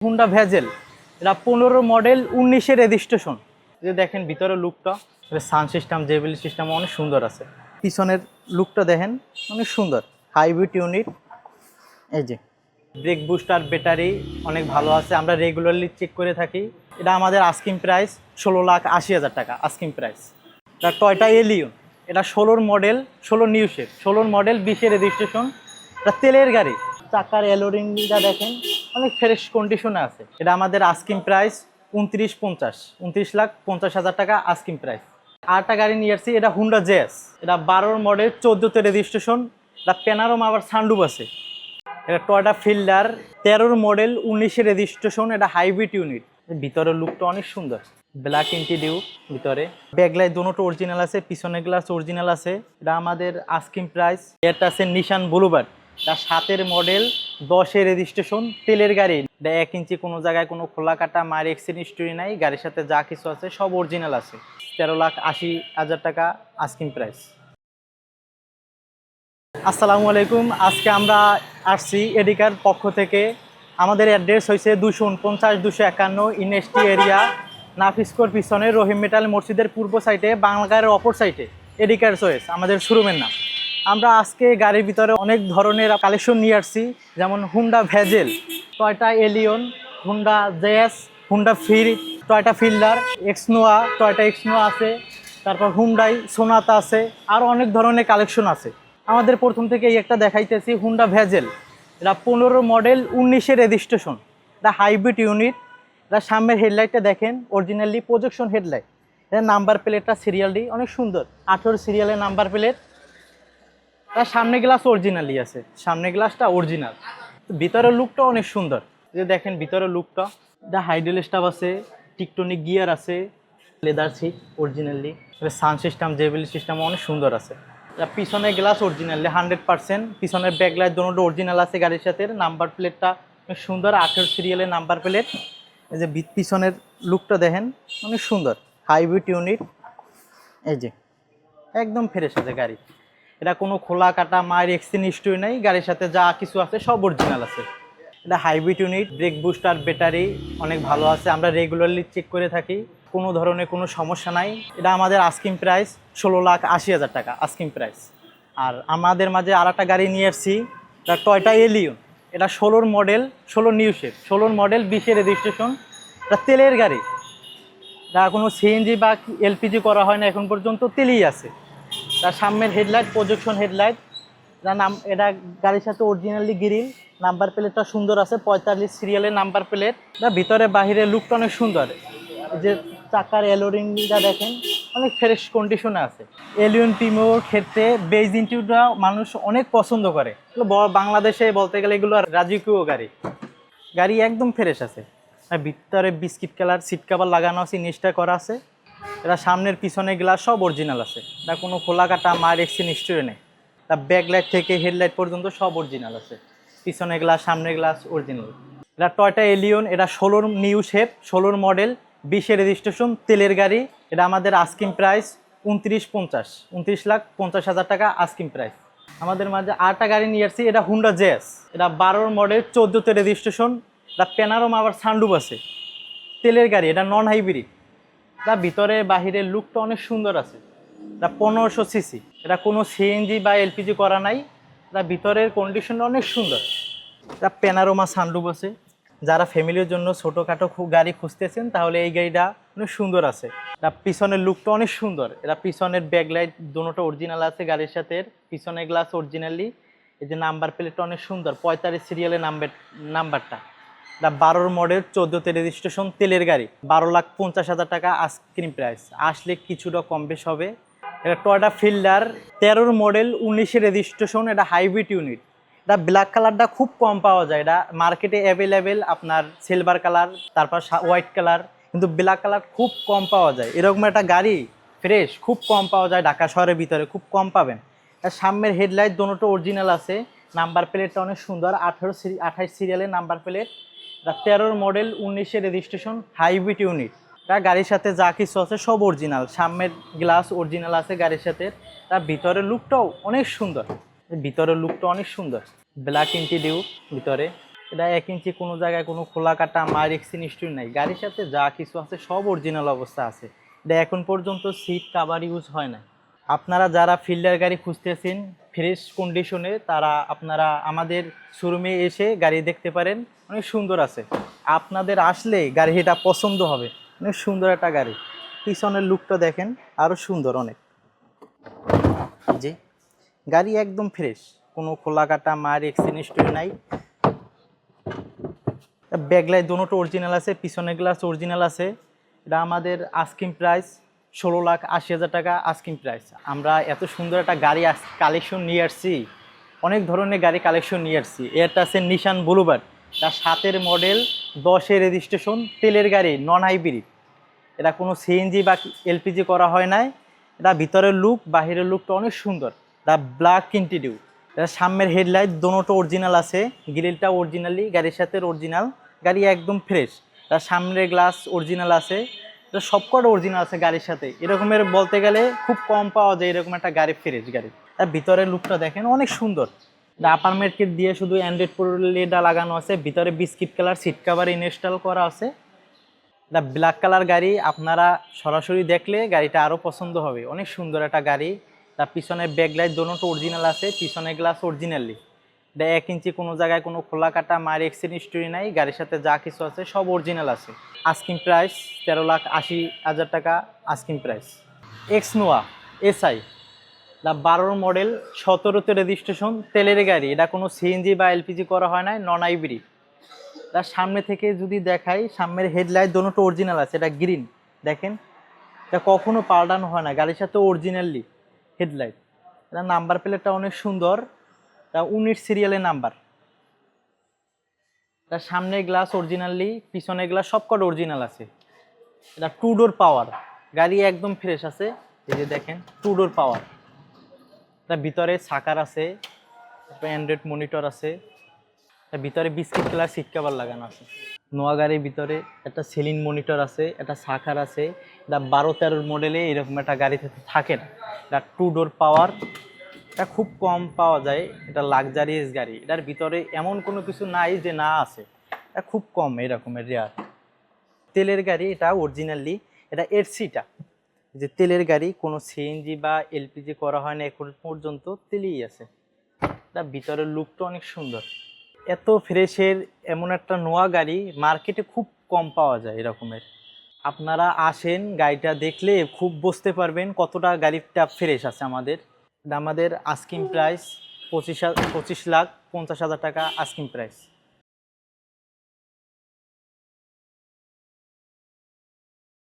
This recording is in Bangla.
হুন্ডা ভেজেল, এটা 15 মডেল 19-এর রেজিস্ট্রেশন। যে দেখেন ভিতরে লুকটা, সাউন্ড সিস্টেম, জেবিএল সিস্টেম অনেক সুন্দর আছে। পিছনের লুকটা দেখেন অনেক সুন্দর, হাইব্রিড ইউনিট। এই যে ব্রেক বুস্টার, ব্যাটারি অনেক ভালো আছে, আমরা রেগুলারলি চেক করে থাকি। এটা আমাদের আস্কিং প্রাইস 16,80,000 টাকা আস্কিং প্রাইস। এটা টয়টা এলিয়ন, এটা 16 মডেল, 16 নিউ শেপ, 16 মডেল 20-এর রেজিস্ট্রেশন। এটা তেলের গাড়ি, চাকার অ্যালোরিংটা দেখেন অনেক ফ্রেশ কন্ডিশনে আছে। এটা আমাদের আস্কিং প্রাইস 29,50,000 টাকা আস্কিং প্রাইস। আরেকটা গাড়ি নিয়ে আসছি, এটা হুন্ডা জেস, এটা 12 মডেল 14-তে রেজিস্ট্রেশন। এটা প্যানারোমা আবার সানরুফ আছে। এটা টয়টা ফিল্ডার 13 মডেল 19-এর রেজিস্ট্রেশন, এটা হাইব্রিড ইউনিট। ভিতরের লুকটা অনেক সুন্দর, ব্ল্যাক ইন্টিডিউ ভিতরে। ব্যাকলাইট দুটো অরিজিনাল আছে, পিছনের গ্লাস অরিজিনাল আছে। এটা আমাদের আস্কিং প্রাইস। এটা আছে নিশান বুলুবার, এটা 7-এর মডেল 10-এর রেজিস্ট্রেশন, তেলের গাড়ি। এটা 1 ইঞ্চি কোনো জায়গায় কোনো খোলা কাটা মায়ের এক্সিডেন্ট হিস্টরি নাই, গাড়ির সাথে যা কিছু আছে সব অরিজিনাল আছে। 13,80,000 টাকা আস্কিং প্রাইস। আসসালামু আলাইকুম, আজকে আমরা আসছি এডিকার পক্ষ থেকে। আমাদের অ্যাড্রেস হয়েছে 249-251 ইনএসটি এরিয়া, নাফিসকোর পিছনে রহিম মেটাল মসজিদের পূর্ব সাইডে, বাংলাগারের অপর সাইডে এডিকার চয়েস আমাদের শোরুমের নাম। আমরা আজকে গাড়ির ভিতরে অনেক ধরনের কালেকশন নিয়ে আসছি, যেমন Honda Vezel, Toyota Allion, Honda JS, Honda Toyota Fielder, এক্সনোয়া, টয়টা এক্সনোয়া আছে, তারপর হুন্ডাই সোনাতা আছে, আর অনেক ধরনের কালেকশন আছে। আমাদের প্রথম থেকে এই একটা দেখাইতেছি, হুন্ডা ভেজেল, এটা 15 মডেল 19-এর রেজিস্ট্রেশন, এটা হাইব্রিড ইউনিট। এটা সামনের হেডলাইটটা দেখেন অরিজিনালি প্রজেকশন হেডলাইট। এটা নাম্বার প্লেটটা সিরিয়ালটি অনেক সুন্দর, 18 সিরিয়ালের নাম্বার প্লেট। তার সামনে গ্লাস অরিজিনালি আছে, সামনে গ্লাসটা অরিজিনাল। ভিতরের লুকটা অনেক সুন্দর, যে দেখেন ভিতরের লুকটা। এটা হাইডেল স্টাফ আছে, টিকটনিক গিয়ার আছে, leather seat originally. Sound system, JBL system অনেক সুন্দর আছে। পিছনের গ্লাস অরিজিনালি 100%, পিছনের ব্যাকলাইট দুটো অরিজিনাল আছে গাড়ির সাথে। নাম্বার প্লেটটা অনেক সুন্দর, 18 সিরিয়ালের নাম্বার প্লেট। এই যে পিছনের লুকটা দেখেন অনেক সুন্দর, হাইব্রিড ইউনিট। এই যে একদম ফ্রেশ আছে গাড়ি, এটা কোনো খোলা কাটা মায়ের এক্সিডেন্ট হিস্টরি নেই, গাড়ির সাথে যা কিছু আছে সব অরিজিনাল আছে। এটা hybrid unit, brake booster, battery অনেক ভালো আছে, আমরা রেগুলারলি চেক করে থাকি, কোনো ধরনের কোনো সমস্যা নাই। এটা আমাদের আস্কিং প্রাইস 16,80,000 টাকা আস্কিং প্রাইস। আর আমাদের মাঝে আর একটা গাড়ি নিয়ে এসেছি, এটা টয়টা এলিয়ন, এটা 16 মডেল, 16 নিউ শেপ, 16 মডেল 20-এর রেজিস্ট্রেশন। এটা তেলের গাড়ি, এটা কোনো সিএনজি বা এলপিজি করা হয় না এখন পর্যন্ত, তেলেই আছে। তার সামনের হেডলাইট প্রজেকশন হেডলাইট। এটা গাড়ির সাথে অরিজিনালি গ্রিল, নাম্বার প্লেটটা সুন্দর আছে, 45 সিরিয়ালের নাম্বার প্লেট। এটা ভিতরে বাহিরে লুকটা অনেক সুন্দর, যে চাকার অ্যালোরিংটা দেখেন অনেক ফ্রেশ কন্ডিশনে আছে। এলিয়ন প্রিমিওর ক্ষেত্রে বেজ ইন্টিরিয়রটা মানুষ অনেক পছন্দ করে, বাংলাদেশে বলতে গেলে এগুলো রাজকীয় গাড়ি। গাড়ি একদম ফ্রেশ আছে। আর ভিতরে বিস্কিট কালার সিট কাভার লাগানো আছে, নিচটা করা আছে। এটা সামনের পিছনে গ্লাস সব অরিজিনাল আছে, এটা কোনো খোলা কাটা মায়ের এক্সিডেন্ট হিস্টরি নেই। তার ব্যাকলাইট থেকে হেডলাইট পর্যন্ত সব অরিজিনাল আছে, পিছনে গ্লাস, সামনের গ্লাস অরিজিনাল। এটা টয়টা এলিয়ন, এটা 16 নিউ শেপ, 16 মডেল 20-এর রেজিস্ট্রেশন, তেলের গাড়ি। এটা আমাদের আস্কিং প্রাইস 29,50,000 টাকা আস্কিং প্রাইস। আমাদের মাঝে আরেকটা গাড়ি নিয়ে আসছি, এটা হুন্ডা জেস, এটা 12 মডেল 14-তে রেজিস্ট্রেশন। এটা প্যানারোমা আবার সানরুফ আছে, তেলের গাড়ি, এটা নন হাইব্রিড। এটা ভিতরে বাহিরের লুকটা অনেক সুন্দর আছে। এটা 1500 সিসি, এটা কোনো সিএনজি বা এলপিজি করা নাই। এটা ভিতরের কন্ডিশনটা অনেক সুন্দর। এটা প্যানারোমা সানরুফ আছে, যারা ফ্যামিলির জন্য ছোটোখাটো গাড়ি খুঁজতেছেন তাহলে এই গাড়িটা অনেক সুন্দর আছে। এটা পিছনের লুকটা অনেক সুন্দর, এটা পিছনের ব্যাকলাইট দুটো অরিজিনাল আছে গাড়ির সাথে, পিছনের গ্লাস অরিজিনালি। এই যে নাম্বার প্লেটটা অনেক সুন্দর, 45 সিরিয়ালের নাম্বারটা। এটা 12 মডেল 14-তে রেজিস্ট্রেশন, তেলের গাড়ি, 12,50,000 টাকা আস্কিং প্রাইস। আসলে কিছুটা কম বেশ হবে। এটা টয়টা ফিল্ডার 13 মডেল 19-এর রেজিস্ট্রেশন, এটা হাইব্রিড ইউনিট। এটা ব্ল্যাক কালারটা খুব কম পাওয়া যায়, এটা মার্কেটে অ্যাভেলেবেল আপনার সিলভার কালার, তারপর হোয়াইট কালার, কিন্তু ব্ল্যাক কালার খুব কম পাওয়া যায়। এরকম একটা গাড়ি ফ্রেশ খুব কম পাওয়া যায়, ঢাকা শহরের ভিতরে খুব কম পাবেন। আর সামনের হেডলাইট দুটো অরিজিনাল আছে, নাম্বার প্লেটটা অনেক সুন্দর, 28 সিরিয়ালের নাম্বার প্লেট। 13 মডেল 19-এর রেজিস্ট্রেশন, হাইব্রিড ইউনিট। তার গাড়ির সাথে যা কিছু আছে সব অরিজিনাল, সামনের গ্লাস অরিজিনাল আছে গাড়ির সাথে। তার ভিতরের লুকটাও অনেক সুন্দর, ভিতরের লুকটা অনেক সুন্দর, ব্ল্যাক ইন্টিরিয়র ভিতরে। এটা 1 ইঞ্চি কোনো জায়গায় কোনো খোলা কাটা মার এক্সিনিস্ট্রি নাই, গাড়ির সাথে যা কিছু আছে সব অরিজিনাল অবস্থা আছে। এটা এখন পর্যন্ত সিট কাভার ইউজ হয় না। আপনারা যারা ফিল্ডার গাড়ি খুঁজতেছেন ফ্রেশ কন্ডিশনে, তারা আপনারা আমাদের শোরুমে এসে গাড়ি দেখতে পারেন, অনেক সুন্দর আছে। আপনাদের আসলে গাড়িটা পছন্দ হবে, অনেক সুন্দর একটা গাড়ি। পিছনের লুকটা দেখেন, আরও সুন্দর অনেক। জি, গাড়ি একদম ফ্রেশ, কোনো খোলা কাটা মার এক্সিনিস্ট্রি নাই। ব্যাকলাইট দুটো অরিজিনাল আছে, পিছনের গ্লাস অরিজিনাল আছে। এটা আমাদের আস্কিং প্রাইস 16,80,000 টাকা আস্কিং প্রাইস। আমরা এত সুন্দর একটা গাড়ি কালেকশন নিয়ে আসছি, অনেক ধরনের গাড়ি কালেকশন নিয়ে আসছি। এটা আছে নিশান বুলুবার্ড, এটা 7-এর মডেল, 10-এর রেজিস্ট্রেশন, তেলের গাড়ি, নন হাইব্রিড। এটা কোনো সিএনজি বা এলপিজি করা হয় নাই। এটা ভিতরের লুক বাহিরের লুকটা অনেক সুন্দর। এটা ব্ল্যাক ইন্টিডিউ। এটা সামনের হেডলাইট দুটো অরিজিনাল আছে, গ্রিলটা অরিজিনালি গাড়ির সাথে অরিজিনাল, গাড়ি একদম ফ্রেশ। এটা সামনের গ্লাস অরিজিনাল আছে, এটা সবকটা অরিজিনাল আছে গাড়ির সাথে। এরকমের বলতে গেলে খুব কম পাওয়া যায় এরকম একটা গাড়ি, ফ্রেশ গাড়ি। তার ভিতরের লুকটা দেখেন অনেক সুন্দর। আপার মার্কেট দিয়ে শুধু অ্যান্ড্রয়েড প্রোটা লাগানো আছে, ভিতরে biscuit colour seat cover install করা আছে। এটা ব্ল্যাক কালার গাড়ি, আপনারা সরাসরি দেখলে গাড়িটা আরও পছন্দ হবে, অনেক সুন্দর একটা গাড়ি। তার পিছনে ব্যাকলাইট দুটো অরিজিনাল আছে, পিছনে গ্লাস অরিজিনালি। এটা 1 ইঞ্চি কোনো জায়গায় কোনো খোলা কাটা মার এক্সিডেন্ট হিস্টরি নাই, গাড়ির সাথে যা কিছু আছে সব অরিজিনাল আছে। আস্কিং প্রাইস 13,80,000 টাকা আস্কিং প্রাইস। এক্স নোয়া এসআই, এটা 12-র মডেল, 17-তে রেজিস্ট্রেশন, তেলের গাড়ি। এটা কোনো সিএনজি বা এলপিজি করা হয় না, নন হাইব্রিড। তার সামনে থেকে যদি দেখাই, সামনের হেডলাইট দুটো অরিজিনাল আছে, এটা গ্রিন দেখেন, এটা কখনো পাল্টানো হয় না, গাড়ির সাথে অরিজিনালি হেডলাইট। এটা নাম্বার প্লেটটা অনেক সুন্দর, এটা 19 সিরিয়ালের নাম্বার। তার সামনে গ্লাস অরিজিনালি, পিছনে গ্লাস সবকটা অরিজিনাল আছে। এটা 2 ডোর পাওয়ার, গাড়ি একদম ফ্রেশ আছে। এই যে দেখেন 2 ডোর পাওয়ার। এটা ভিতরে সাকার আছে, অ্যান্ড্রয়েড মনিটর আছে। ভিতরে বিস্কিট কালার সিট কভার লাগানো আছে। নোয়া গাড়ির ভিতরে একটা সিলিং মনিটর আছে, একটা শাখার আছে। এটা 12-13 মডেলে এরকম একটা গাড়িতে থাকে না। এটা 2 ডোর পাওয়ার, এটা খুব কম পাওয়া যায়, এটা লাক্সারিয়াস গাড়ি। এটার ভিতরে এমন কোনো কিছু নাই যে না আছে, এটা খুব কম এরকমের রেয়ার। তেলের গাড়ি, এটা অরিজিনালি, এটা এরসিটা যে তেলের গাড়ি, কোনো সিএনজি বা এলপিজি করা হয় না এখন পর্যন্ত, তেলেই আছে। এটা ভিতরের লুকটা অনেক সুন্দর। এত ফ্রেশের এমন একটা নোয়া গাড়ি মার্কেটে খুব কম পাওয়া যায় এরকমের। আপনারা আসেন, গাড়িটা দেখলে খুব বুঝতে পারবেন কতটা গাড়িটা ফ্রেশ আছে আমাদের। আমাদের আস্কিং প্রাইস 25,50,000 টাকা আস্কিং প্রাইস।